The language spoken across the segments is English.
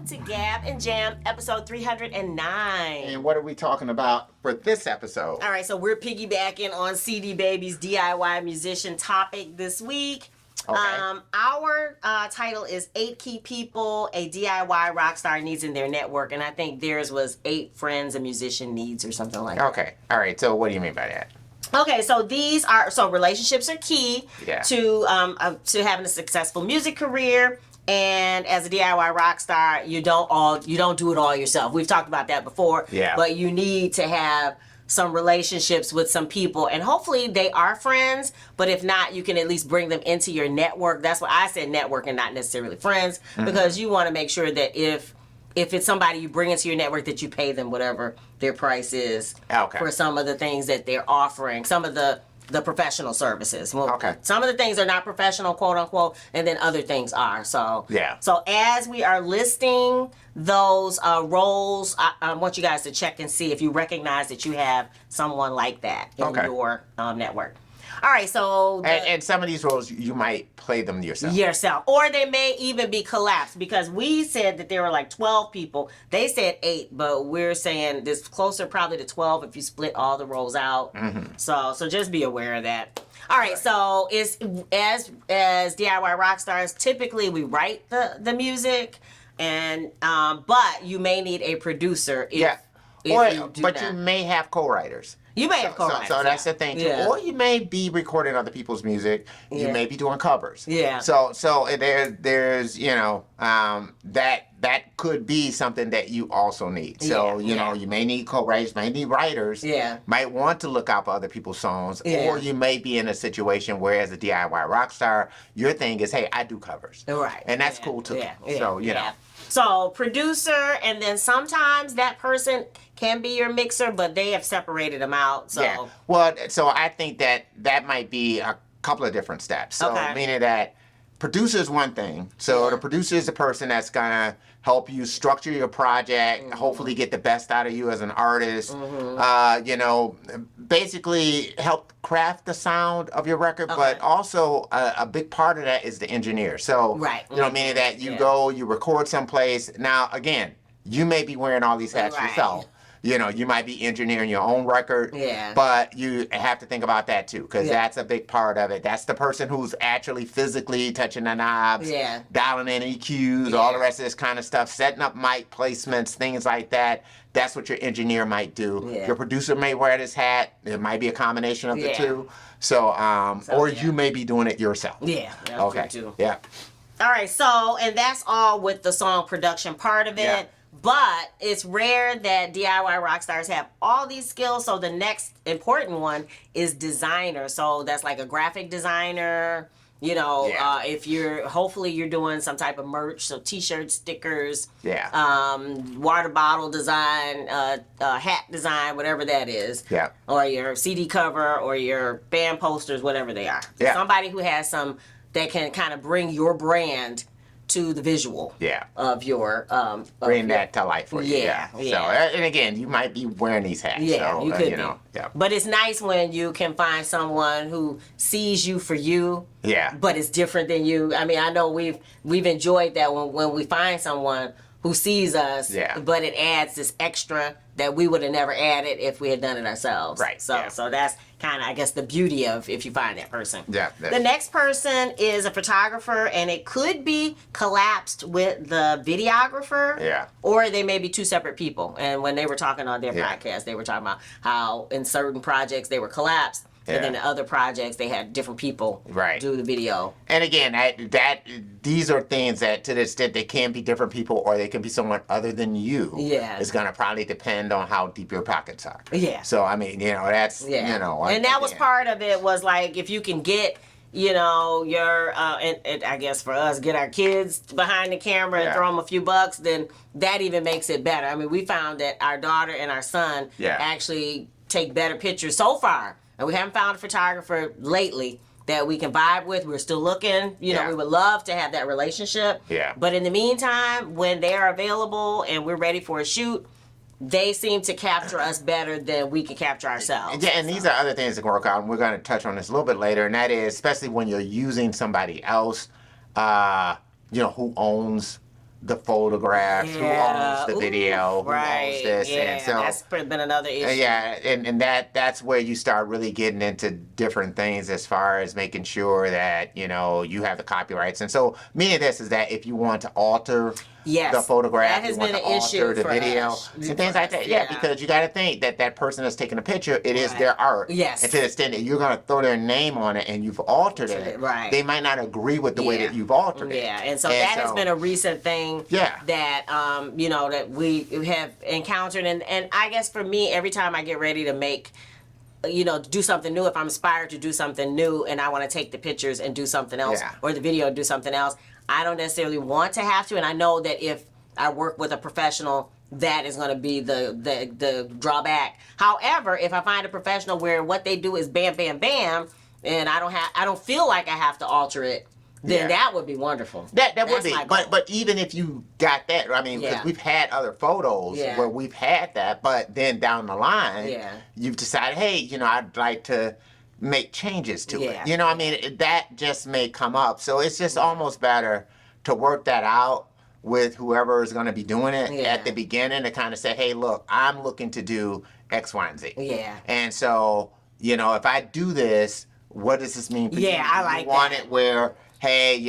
welcome to Gab and Jam, episode 309. And what are we talking about for this episode? All right, so we're piggybacking on CD Baby's DIY musician topic this week. Okay. Our title is 8 Key People a DIY Rockstar Needs in Their Network, and I think theirs was 8 Friends a Musician Needs or something like that. Okay. All right. So what do you mean by that? Okay, so relationships are key to having a successful music career. And as a DIY rock star, you don't do it all yourself. We've talked about that before. Yeah. But you need to have some relationships with some people, and hopefully they are friends. But if not, you can at least bring them into your network. That's why I said network and not necessarily friends, because you want to make sure that if it's somebody you bring into your network, that you pay them whatever their price is for some of the things that they're offering. Some of the professional services. Well, some of the things are not professional, quote unquote, and then other things are. So, So as we are listing those roles, I want you guys to check and see if you recognize that you have someone like that in your network. All right, so... And some of these roles, you might play them yourself. Or they may even be collapsed, because we said that there were like 12 people. They said 8, but we're saying this closer probably to 12 if you split all the roles out. So just be aware of that. All right, so it's, as DIY rock stars, typically we write the music, and but you may need a producer if you do but that. you may have co-writers. You may have co-writers. So that's the thing too. Yeah. Or you may be recording other people's music. You may be doing covers. Yeah. So there's that could be something that you also need. So you know, you may need co-writers, may need writers. Yeah. Might want to look out for other people's songs. Yeah. Or you may be in a situation where, as a DIY rock star, your thing is, hey, I do covers. Right. And that's cool too. So you know. So producer, and then sometimes that person can be your mixer, but they have separated them out. So well, so I think that might be a couple of different steps. So meaning that producer is one thing. So the producer is the person that's gonna help you structure your project, hopefully get the best out of you as an artist. You know, basically help craft the sound of your record, but also a big part of that is the engineer. So you know, meaning that you go, you record someplace. Now again, you may be wearing all these hats yourself. You know, you might be engineering your own record, but you have to think about that too, because that's a big part of it. That's the person who's actually physically touching the knobs, dialing in EQs, all the rest of this kind of stuff, setting up mic placements, things like that. That's what your engineer might do. Your producer may wear this hat. It might be a combination of the two. So, or you may be doing it yourself. That's true too. Yeah. All right, so, and that's all with the song production part of it. But it's rare that DIY rock stars have all these skills. So the next important one is designer. So that's like a graphic designer. You know, if hopefully you're doing some type of merch, so T-shirts, stickers, water bottle design, hat design, whatever that is. Or your CD cover or your band posters, whatever they are. Somebody who has some that can kind of bring your brand to the visual of your bring that to life for you. So, and again, you might be wearing these hats. So, you could you know, But it's nice when you can find someone who sees you for you. But it's different than you. I mean, I know we've enjoyed that when we find someone who sees us, but it adds this extra that we would have never added if we had done it ourselves. So that's kind of, I guess, the beauty of if you find that person. The next person is a photographer, and it could be collapsed with the videographer. Or they may be two separate people. And when they were talking on their podcast, they were talking about how in certain projects they were collapsed. And then in other projects, they had different people do the video. And again, these are things that, to the extent they can be different people, or they can be someone other than you. It's going to probably depend on how deep your pockets are. So, I mean, you know, that's, you know. And that was part of it, was like, if you can get, you know, your, and I guess for us, get our kids behind the camera and throw them a few bucks, then that even makes it better. I mean, we found that our daughter and our son actually take better pictures so far. And we haven't found a photographer lately that we can vibe with. We're still looking. You know, we would love to have that relationship. But in the meantime, when they are available and we're ready for a shoot, they seem to capture us better than we can capture ourselves. And these are other things that can work out. And we're going to touch on this a little bit later. And that is, especially when you're using somebody else, you know, who owns the photographs, who owns the video, who owns this, and so that's been another issue. Yeah, and that's where you start really getting into different things as far as making sure that you have the copyrights. And so, meaning this is that if you want to alter the photograph, that has you want been to an alter issue the for video us. and things like that. Yeah, because you got to think that person that's taking a picture, it is their art. Yes. And to the extent that you're going to throw their name on it and you've altered it, they might not agree with the way that you've altered it. Yeah, and so that has been a recent thing that that we have encountered, and I guess for me, every time I get ready to make do something new, if I'm inspired to do something new and I want to take the pictures and do something else or the video do something else, I don't necessarily want to have to, and I know that if I work with a professional, that is going to be the drawback. However, if I find a professional where what they do is bam, bam, bam, and I don't feel like I have to alter it, then that would be wonderful. That would be. But even if you got that, I mean, because we've had other photos where we've had that, but then down the line, you've decided, hey, I'd like to make changes to it. I mean, that just may come up. So it's just almost better to work that out with whoever is going to be doing it at the beginning, to kind of say, hey, look, I'm looking to do X, Y, and Z. Yeah. And so, if I do this, what does this mean for you? Yeah, I like you want that. it where, hey,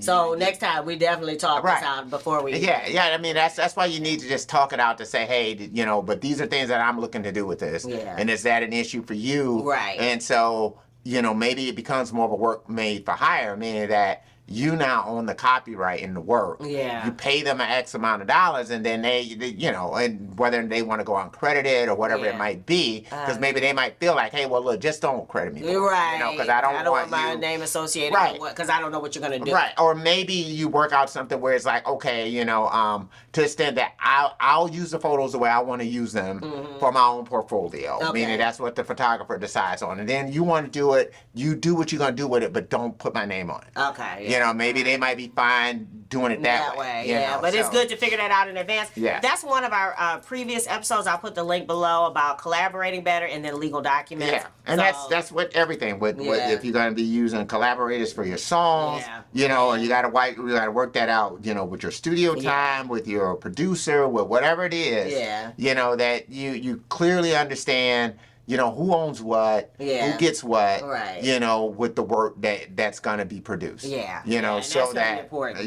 So next time we definitely talk this out before we. Yeah. I mean, that's why you need to just talk it out to say, hey, but these are things that I'm looking to do with this. Yeah. And is that an issue for you? Right. And so, maybe it becomes more of a work made for hire, meaning that you now own the copyright in the work. Yeah. You pay them an X amount of dollars, and then they and whether they want to go uncredited or whatever it might be, because maybe they might feel like, hey, well, look, just don't credit me. Because I don't want my name associated with because I don't know what you're going to do. Right. Or maybe you work out something where it's like, okay, to the extent that I'll use the photos the way I want to use them for my own portfolio. Meaning that's what the photographer decides on. And then you want to do it, you do what you're going to do with it, but don't put my name on it. Okay. Maybe they might be fine doing it that way. But it's good to figure that out in advance. Yeah. That's one of our previous episodes. I'll put the link below about collaborating better and then legal documents. Yeah, and that's what everything with if you're going to be using collaborators for your songs, you got to work that out, with your studio time, with your producer, with whatever it is. That you clearly understand. Who owns what, who gets what, with the work that's going to be produced. So that's important.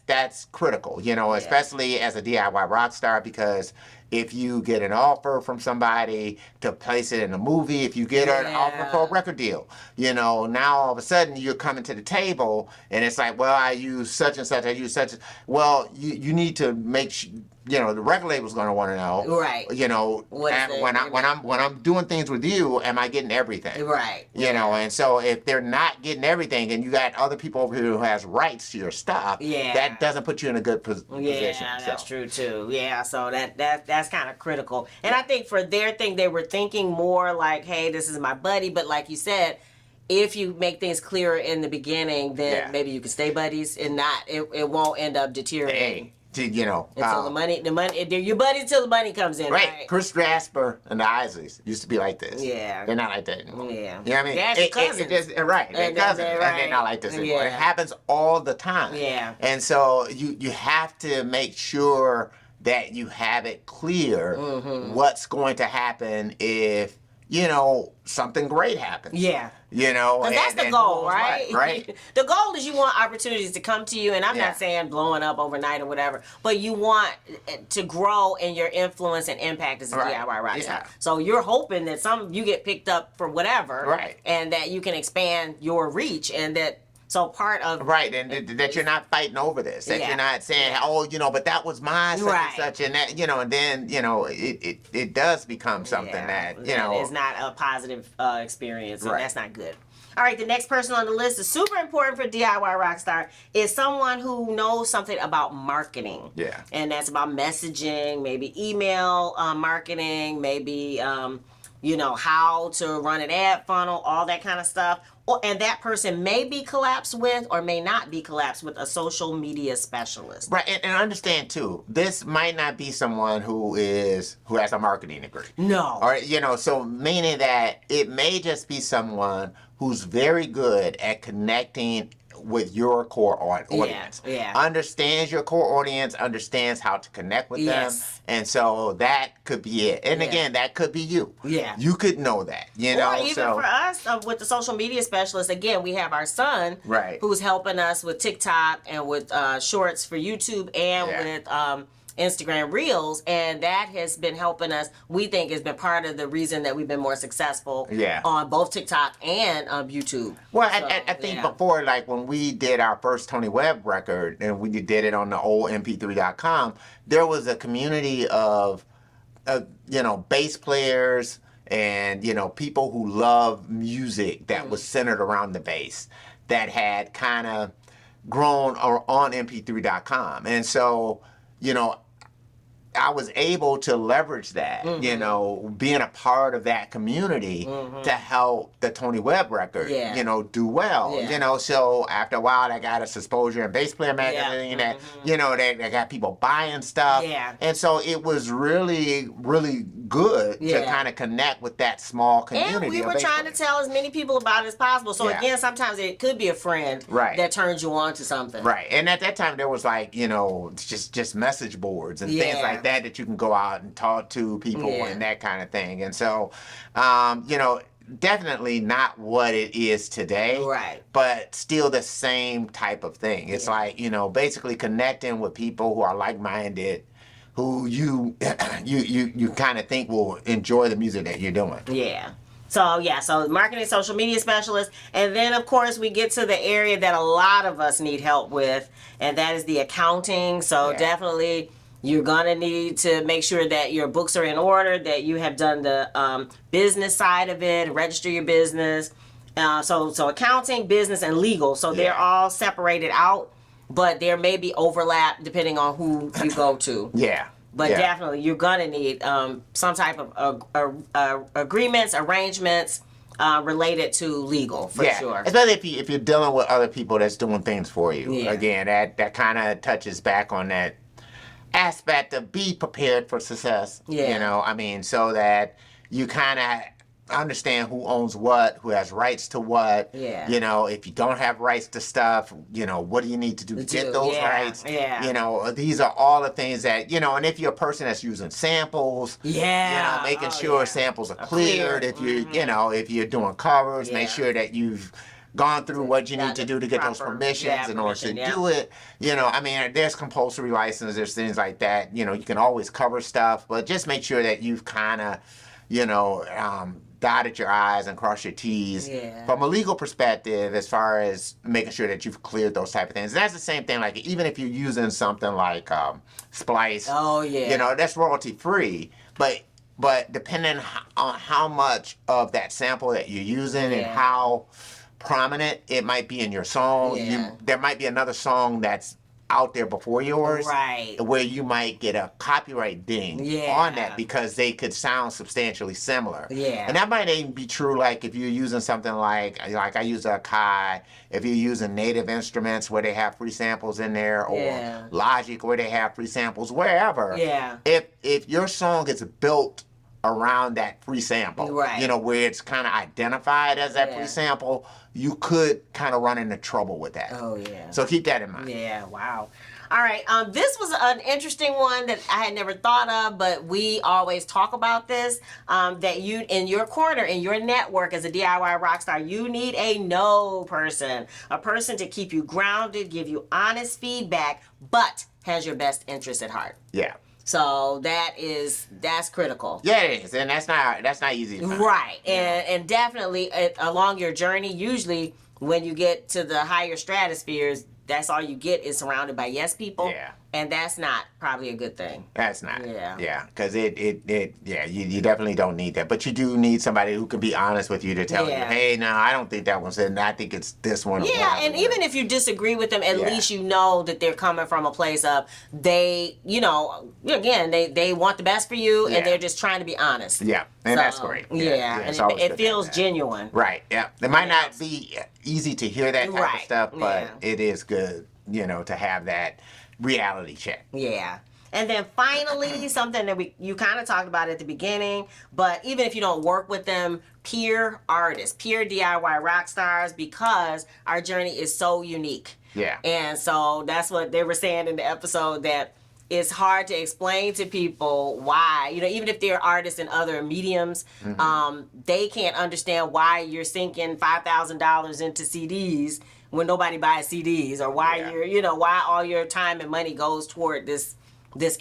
That's critical, especially as a DIY rock star, because if you get an offer from somebody to place it in a movie, if you get an offer for a record deal, now all of a sudden you're coming to the table and it's like, well, I use such and such, well, you need to make sure, the record label's going to want to know, when I'm doing things with you, am I getting everything? And so if they're not getting everything and you got other people over here who has rights to your stuff, that doesn't put you in a good position. Yeah, that's true too. Yeah, so that's kind of critical. And I think for their thing, they were thinking more like, hey, this is my buddy, but like you said, if you make things clearer in the beginning, then maybe you can stay buddies and not it won't end up deteriorating. Until the money, your buddy till the money comes in, right? Chris Jasper and the Isleys used to be like this. Yeah, they're not like that anymore. Yeah, you know what I mean? They're cousins, they're cousins, and they're not like this anymore. It happens all the time. Yeah, and so you have to make sure that you have it clear what's going to happen if something great happens. Yeah. And that's the goal, right? Right. The goal is you want opportunities to come to you, and I'm not saying blowing up overnight or whatever, but you want to grow in your influence and impact as a DIY rock star. So you're hoping that you get picked up for whatever, and that you can expand your reach, and that. So part of and that you're not fighting over this. That you're not saying, but that was my such and such, and that and then it does become something that is not a positive experience, and that's not good. All right, the next person on the list is super important for DIY Rockstar is someone who knows something about marketing. Yeah, and that's about messaging, maybe email marketing, maybe how to run an ad funnel, all that kind of stuff. And that person may be collapsed with or may not be collapsed with a social media specialist. Right, and understand too, this might not be someone who has a marketing degree. No. Or so meaning that it may just be someone who's very good at connecting with your core audience. Yeah. Understands your core audience, understands how to connect with them. And so that could be it. And again, that could be you. Yeah. You could know that, you know. Or even for us, with the social media specialist, again, we have our son who's helping us with TikTok and with shorts for YouTube and with Instagram Reels, and that has been helping us. We think has been part of the reason that we've been more successful on both TikTok and YouTube. Well, I think before, like when we did our first Tony Webb record and we did it on the old mp3.com, there was a community of you know, bass players and, you know, people who love music that was centered around the bass that had kind of grown on mp3.com. And so, you know, I was able to leverage that, you know, being a part of that community to help the Tony Webb record, you know, do well. You know, so after a while, I got us exposure in Bass Player magazine. That, you know, they got people buying stuff. And so it was really, really good to kind of connect with that small community. And we were trying to tell as many people about it as possible. So again, sometimes it could be a friend that turns you on to something. And at that time, there was like, you know, just message boards and things like that you can go out and talk to people and that kind of thing. And so, you know, definitely not what it is today, but still the same type of thing. It's like, you know, basically connecting with people who are like-minded, who you kind of think will enjoy the music that you're doing. So marketing, social media specialist, and then of course we get to the area that a lot of us need help with, and that is the accounting. So definitely you're gonna need to make sure that your books are in order, that you have done the business side of it, register your business. So accounting, business, and legal. So they're all separated out, but there may be overlap depending on who you go to. But definitely you're gonna need some type of agreements, arrangements related to legal for sure. Especially if you're dealing with other people that's doing things for you. Again, that kind of touches back on that aspect of be prepared for success. You know, I mean, so that you kind of understand who owns what, who has rights to what. You know, if you don't have rights to stuff, you know, what do you need to do to get those rights? You know, these are all the things that, you know, and if you're a person that's using samples, you know, making sure samples are cleared. If you, you know, if you're doing covers, make sure that you've gone through what you need to do to get those permissions in order to do it. You know, I mean, there's compulsory license, there's things like that. You know, you can always cover stuff, but just make sure that you've kind of, you know, dotted your I's and crossed your T's from a legal perspective, as far as making sure that you've cleared those type of things. And that's the same thing, like even if you're using something like Splice, you know, that's royalty free, but depending on how much of that sample that you're using and how prominent it might be in your song, there might be another song that's out there before yours, where you might get a copyright ding on that because they could sound substantially similar. And that might even be true, like if you're using something like I use a Kai, if you're using Native Instruments where they have free samples in there, or Logic where they have free samples, wherever. If your song is built around that free sample, you know, where it's kind of identified as that free sample, you could kind of run into trouble with that. So keep that in mind. Wow. All right. This was an interesting one that I had never thought of, but we always talk about this, that you, in your corner, in your network as a DIY rock star, you need a no person, a person to keep you grounded, give you honest feedback, but has your best interest at heart. So that's critical. It is, and that's not easy to find. And definitely along your journey, usually when you get to the higher stratospheres, that's all you get is surrounded by yes people. And that's not probably a good thing. That's not. Because you definitely don't need that. But you do need somebody who can be honest with you to tell you, hey, no, I don't think that one's it. I think it's this one. And even if you disagree with them, at least you know that they're coming from a place of they, you know, again, they want the best for you and they're just trying to be honest. And that's great. And it feels genuine. It might not be easy to hear that type of stuff, but it is good, you know, to have that reality check. And then finally, something that you kind of talked about at the beginning, but even if you don't work with them, peer artists, peer DIY rock stars, because our journey is so unique. Yeah. And so that's what they were saying in the episode, that it's hard to explain to people why, even if they're artists in other mediums, they can't understand why you're sinking $5,000 into CDs when nobody buys CDs, or why why all your time and money goes toward this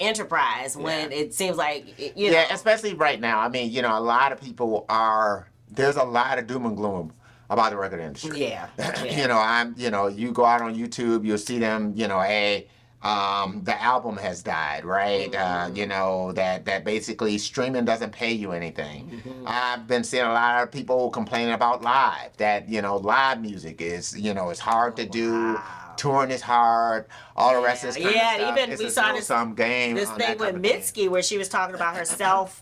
enterprise when it seems like, Yeah, especially right now. I mean, a lot of people there's a lot of doom and gloom about the record industry. Yeah. You go out on YouTube, you'll see them, hey, the album has died, right? That basically streaming doesn't pay you anything. I've been seeing a lot of people complaining about live, that, live music is, it's hard to do. Wow. Touring is hard. All the rest of this kind of stuff. Even it's we saw this thing with Mitski where she was talking about herself,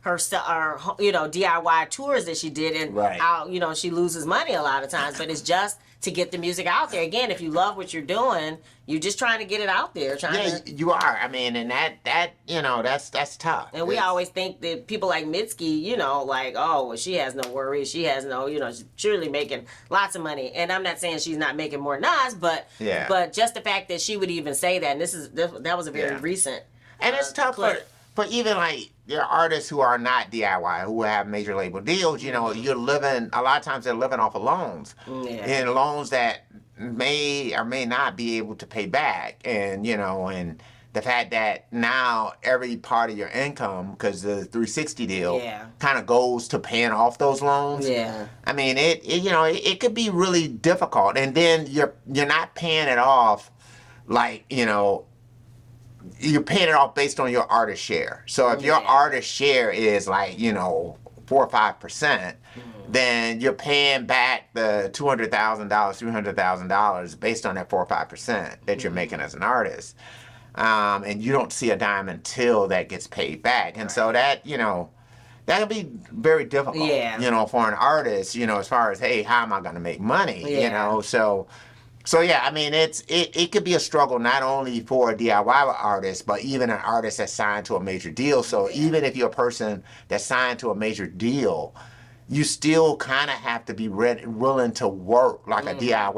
her DIY tours that she did, and how she loses money a lot of times, but it's just to get the music out there. Again, if you love what you're doing, you're just trying to get it out there. You are. I mean, and that's tough. And we always think that people like Mitski, like, oh, well, she has no worries. She has no, she's surely making lots of money. And I'm not saying she's not making more than us, but just the fact that she would even say that, and that was a very recent. And it's tough for even like your artists who are not DIY, who have major label deals. You're living, a lot of times they're living off of loans, and loans that may or may not be able to pay back. And and the fact that now every part of your income, because the 360 deal kind of goes to paying off those loans. Yeah. I mean, it could be really difficult, and then you're not paying it off like you're paying it off based on your artist share. So if your artist share is like 4 or 5%, then you're paying back the $200,000, $300,000 based on that 4 or 5% that you're making as an artist, and you don't see a dime until that gets paid back. And so that that can be very difficult. For an artist. As far as, hey, how am I going to make money? So yeah, I mean, it could be a struggle not only for a DIY artist, but even an artist that's signed to a major deal. So even if you're a person that's signed to a major deal, you still kind of have to be willing to work like a DIY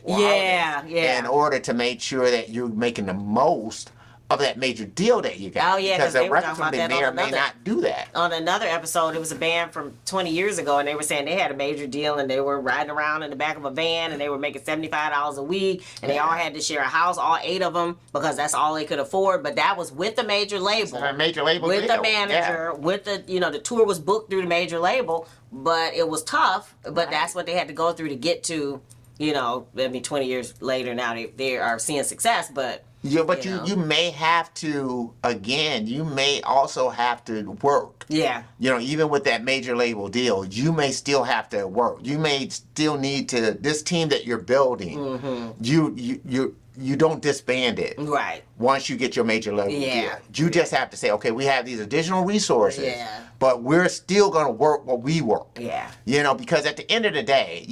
artist in order to make sure that you're making the most of that major deal that you got. Oh, yeah, because the record company may or may not do that. On another episode, it was a band from 20 years ago, and they were saying they had a major deal, and they were riding around in the back of a van, and they were making $75 a week, and they all had to share a house, all 8 of them, because that's all they could afford. But that was with the major label. A major label with deal. the manager, with the, the tour was booked through the major label, but it was tough, but that's what they had to go through to get to, 20 years later, now they are seeing success, but... Yeah, but you may have to, again, you may also have to work. Yeah. Even with that major label deal, you may still have to work. You may still need to, this team that you're building, you don't disband it. Right. Once you get your major label deal. You just have to say, okay, we have these additional resources, but we're still going to work what we work. Yeah. Because at the end of the day,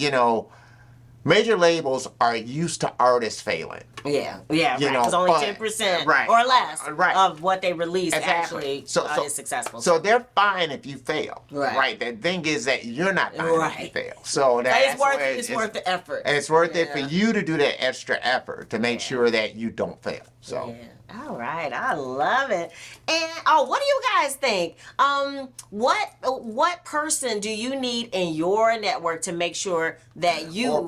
major labels are used to artists failing. Yeah, because only 10% or less of what they release actually is successful. So they're fine if you fail. Right. The thing is that you're not fine if you fail. So it's worth the effort. And it's worth it for you to do that extra effort to make sure that you don't fail. So. Yeah. All right, I love it. And what do you guys think? What person do you need in your network to make sure that you or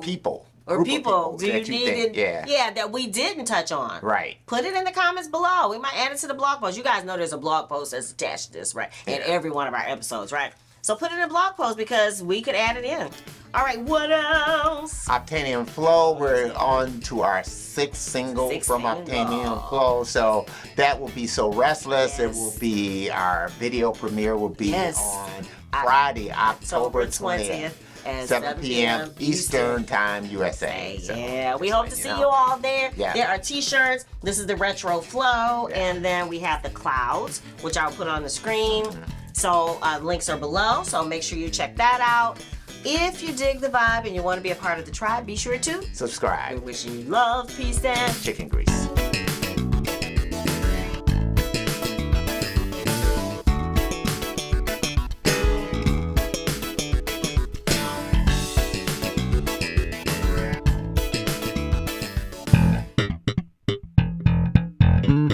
people do you need it? That we didn't touch on? Right. Put it in the comments below. We might add it to the blog post. You guys know there's a blog post that's attached to this, right? In every one of our episodes, right? So put it in a blog post because we could add it in. All right, what else? Obtanium Flow. We're on to our 6th single from Obtanium Flow. So that will be So Restless. It will be, our video premiere will be on Friday, October 20th. At 7 p.m. Eastern Time, USA. So, we hope to see you all there. Yeah. There are t-shirts. This is the Retro Flow. And then we have the clouds, which I'll put on the screen. So links are below. So make sure you check that out. If you dig the vibe and you want to be a part of the tribe, be sure to subscribe. We're wishing you love, peace, and chicken grease.